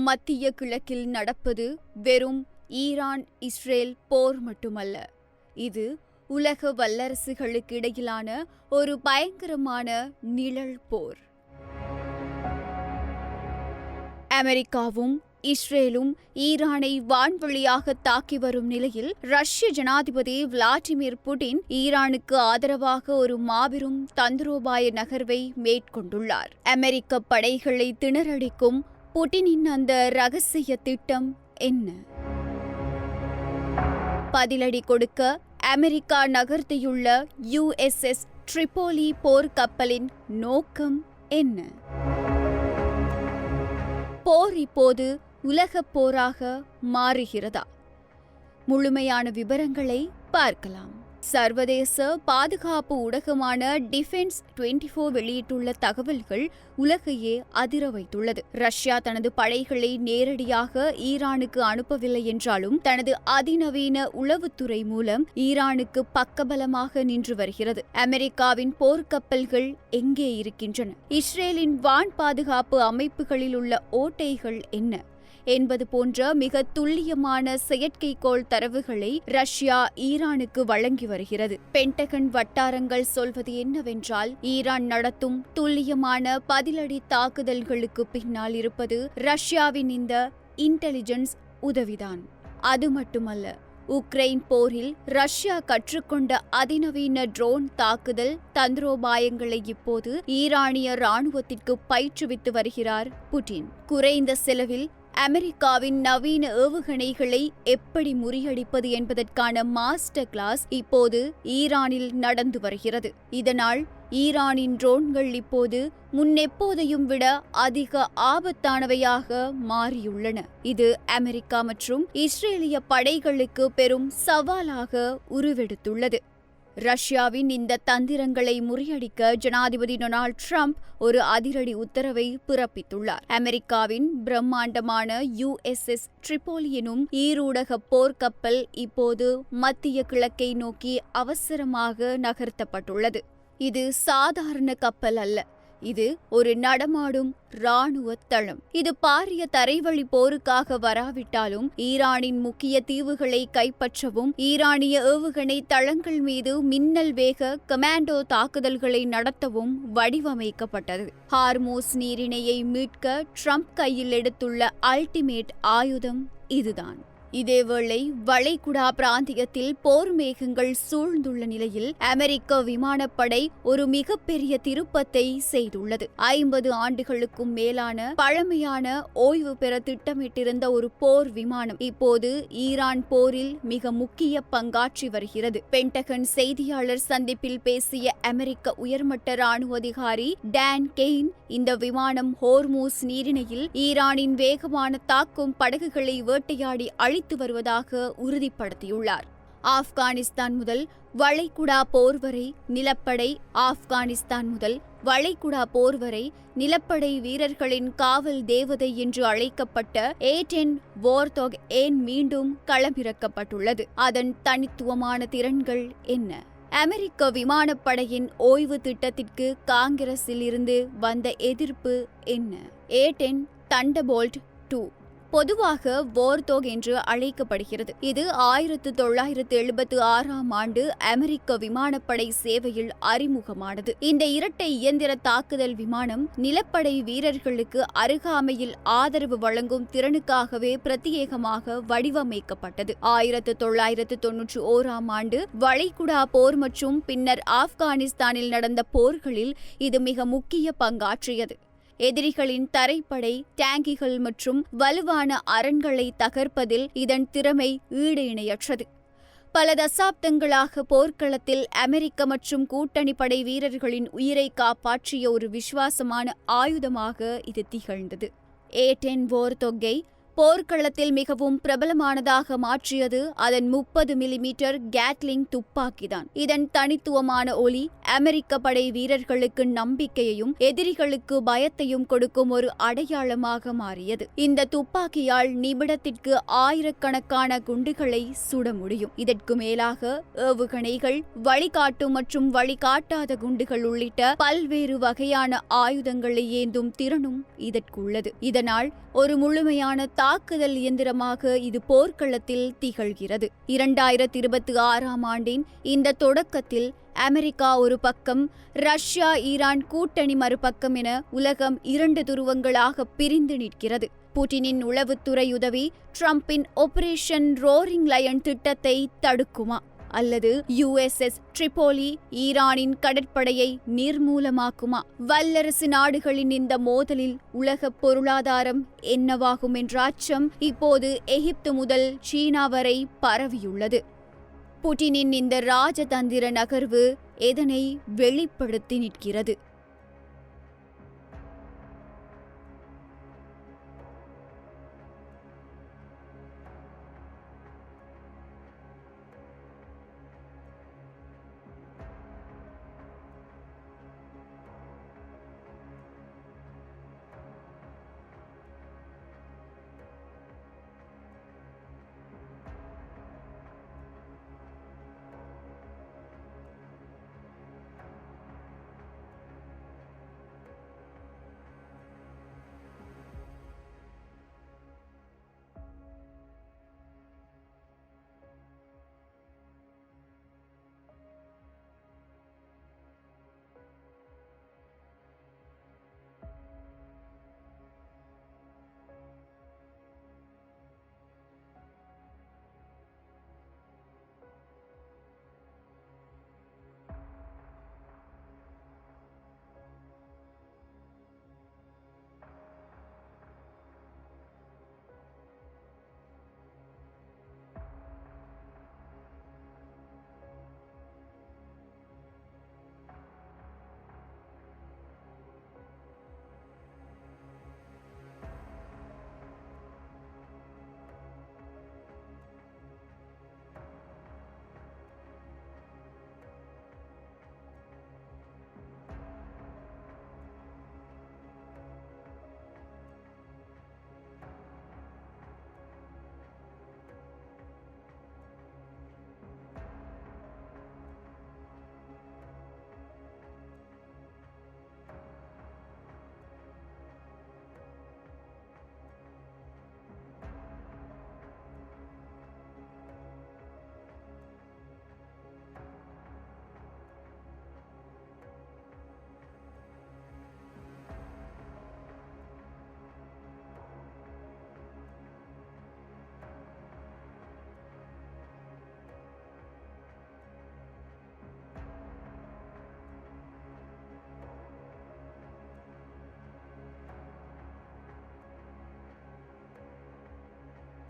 மத்திய கிழக்கில் நடப்பது வெறும் ஈரான் இஸ்ரேல் போர் மட்டுமல்ல. இது உலக வல்லரசுகளுக்கு இடையிலான ஒரு பயங்கரமான நிழல் போர். அமெரிக்காவும் இஸ்ரேலும் ஈரானை வான்வழியாக தாக்கி வரும் நிலையில் ரஷ்ய ஜனாதிபதி விளாடிமிர் புடின் ஈரானுக்கு ஆதரவாக ஒரு மாபெரும் தந்திரோபாய நகர்வை மேற்கொண்டுள்ளார். அமெரிக்க படைகளை திணறடிக்கும் புடினின் அந்த ரகசிய திட்டம் என்ன? பதிலடி கொடுக்க அமெரிக்கா நகர்த்தியுள்ள USS ட்ரிபோலி போர்க்கப்பலின் நோக்கம் என்ன? போர் இப்போது உலகப் போராக மாறுகிறதா? முழுமையான விவரங்களை பார்க்கலாம். சர்வதேச பாதுகாப்பு ஊடகமான டிஃபென்ஸ் 24 வெளியிட்டுள்ள தகவல்கள் உலகையே அதிர வைத்துள்ளது. ரஷ்யா தனது படைகளை நேரடியாக ஈரானுக்கு அனுப்பவில்லை என்றாலும் தனது அதிநவீன உளவுத்துறை மூலம் ஈரானுக்கு பக்கபலமாக நின்று வருகிறது. அமெரிக்காவின் போர்க்கப்பல்கள் எங்கே இருக்கின்றன? இஸ்ரேலின் வான் பாதுகாப்பு அமைப்புகளில் உள்ள ஓட்டைகள் என்ன என்பது போன்ற மிக துல்லியமான செயற்கைக்கோள் தரவுகளை ரஷ்யா ஈரானுக்கு வழங்கி வருகிறது. பென்டகன் வட்டாரங்கள் சொல்வது என்னவென்றால், ஈரான் நடத்தும் துல்லியமான பதிலடி தாக்குதல்களுக்கு பின்னால் இருப்பது ரஷ்யாவின் இந்த இன்டெலிஜென்ஸ் உதவிதான். அது மட்டுமல்ல, உக்ரைன் போரில் ரஷ்யா கற்றுக்கொண்ட அதிநவீன ட்ரோன் தாக்குதல் தந்திரோபாயங்களை இப்போது ஈரானிய ராணுவத்திற்கு பயிற்றுவித்து வருகிறார் புடின். குறைந்த செலவில் அமெரிக்காவின் நவீன ஏவுகணைகளை எப்படி முறியடிப்பது என்பதற்கான மாஸ்டர் கிளாஸ் இப்போது ஈரானில் நடந்து வருகிறது. இதனால் ஈரானின் ட்ரோன்கள் இப்போது முன்னெப்போதையும் விட அதிக ஆபத்தானவையாக மாறியுள்ளன. இது அமெரிக்கா மற்றும் இஸ்ரேலிய படைகளுக்கு பெரும் சவாலாக உருவெடுத்துள்ளது. ரஷ்யாவின் இந்த தந்திரங்களை முறியடிக்க ஜனாதிபதி டொனால்ட் ட்ரம்ப் ஒரு அதிரடி உத்தரவை பிறப்பித்துள்ளார். அமெரிக்காவின் பிரம்மாண்டமான USS ட்ரிபோலி எனும் ஈரூடக போர்க்கப்பல் இப்போது மத்திய கிழக்கை நோக்கி அவசரமாக நகர்த்தப்பட்டுள்ளது. இது சாதாரண கப்பல் அல்ல, இது ஒரு நடமாடும் இராணுவ தளம். இது பாரிய தரைவழி போருக்காக வராவிட்டாலும் ஈரானின் முக்கிய தீவுகளை கைப்பற்றவும் ஈரானிய ஏவுகணை தளங்கள் மீது மின்னல் வேக கமாண்டோ தாக்குதல்களை நடத்தவும் வடிவமைக்கப்பட்டது. ஹார்மூஸ் நீரிணையை மீட்க ட்ரம்ப் கையில் எடுத்துள்ள அல்டிமேட் ஆயுதம் இதுதான். இதேவேளை வளைகுடா பிராந்தியத்தில் போர் மேகங்கள் சூழ்ந்துள்ள நிலையில் அமெரிக்க விமானப்படை ஒரு மிகப்பெரிய திருப்பத்தை செய்துள்ளது. 50 ஆண்டுகளுக்கும் மேலான பழமையான ஓய்வு பெற திட்டமிட்டிருந்த ஒரு போர் விமானம் இப்போது ஈரான் போரில் மிக முக்கிய பங்காற்றி வருகிறது. பென்டகன் செய்தியாளர் சந்திப்பில் பேசிய அமெரிக்க உயர்மட்ட ராணுவ அதிகாரி டான் கெயின், இந்த விமானம் ஹோர்மூஸ் நீரிணையில் ஈரானின் வேகமான தாக்கும் படகுகளை வேட்டையாடி வருவதாக உறுதிப்படுத்தியுள்ளார். ஆப்கானிஸ்தான் முதல் வளைகுடா போர் வரை நிலப்படை ஆப்கானிஸ்தான் முதல் வளைகுடா போர் வரை நிலப்படை வீரர்களின் காவல் தேவதை என்று அழைக்கப்பட்ட A-10 வார்தோக் ஏன் மீண்டும் களமிறக்கப்பட்டுள்ளது? அதன் தனித்துவமான திறன்கள் என்ன? அமெரிக்க விமானப்படையின் ஓய்வு திட்டத்திற்கு காங்கிரஸில் இருந்து வந்த எதிர்ப்பு என்ன? A-10 தண்டர்போல்ட் 2 பொதுவாக வார்தோக் என்று அழைக்கப்படுகிறது. இது 1976ஆம் ஆண்டு அமெரிக்க விமானப்படை சேவையில் அறிமுகமானது. இந்த இரட்டை இயந்திர தாக்குதல் விமானம் நிலப்படை வீரர்களுக்கு அருகாமையில் ஆதரவு வழங்கும் திறனுக்காகவே பிரத்யேகமாக வடிவமைக்கப்பட்டது. 1991ஆம் ஆண்டு வளைகுடா போர் மற்றும் பின்னர் ஆப்கானிஸ்தானில் நடந்த போர்களில் இது மிக முக்கிய பங்காற்றியது. எதிரிகளின் தரைப்படை டேங்கிகள் மற்றும் வலுவான அரண்களை தகர்ப்பதில் இதன் திறமை ஈடு இணையற்றது. பல தசாப்தங்களாக போர்க்களத்தில் அமெரிக்க மற்றும் கூட்டணி படை வீரர்களின் உயிரை காப்பாற்றிய ஒரு விசுவாசமான ஆயுதமாக இது திகழ்ந்தது. A-10 வார்தோக்கை போர்க்களத்தில் மிகவும் பிரபலமானதாக மாற்றியது அதன் 30 மில்லிமீட்டர் கேட்லிங் துப்பாக்கிதான். இதன் தனித்துவமான ஒலி அமெரிக்க படை வீரர்களுக்கு நம்பிக்கையையும் எதிரிகளுக்கு பயத்தையும் கொடுக்கும் ஒரு அடையாளமாக மாறியது. இந்த துப்பாக்கியால் நிமிடத்திற்கு ஆயிரக்கணக்கான குண்டுகளை சுட முடியும். இதற்கு மேலாக ஏவுகணைகள், வழிகாட்டும் மற்றும் வழிகாட்டாத குண்டுகள் உள்ளிட்ட பல்வேறு வகையான ஆயுதங்களை ஏந்தும் திறனும் இதற்குள்ளது. இதனால் ஒரு முழுமையான தாக்குதல் இயந்திரமாக இது போர்க்களத்தில் திகழ்கிறது. 2026ஆம் ஆண்டின் இந்த தொடக்கத்தில் அமெரிக்கா ஒரு பக்கம், ரஷ்யா ஈரான் கூட்டணி மறுபக்கம் என உலகம் 2 துருவங்களாக பிரிந்து நிற்கிறது. புட்டினின் உளவுத்துறை உதவி ட்ரம்பின் ஆபரேஷன் ரோரிங் லயன் திட்டத்தை தடுக்குமா, அல்லது USS ட்ரிபோலி ஈரானின் கடற்படையை நிர்மூலமாக்குமா? வல்லரசு நாடுகளின் இந்த மோதலில் உலக பொருளாதாரம் என்னவாகும் என்ற அச்சம் இப்போது எகிப்து முதல் சீனா வரை பரவியுள்ளது. புட்டினின் இந்த ராஜதந்திர நகர்வு எதனை வெளிப்படுத்தி நிற்கிறது?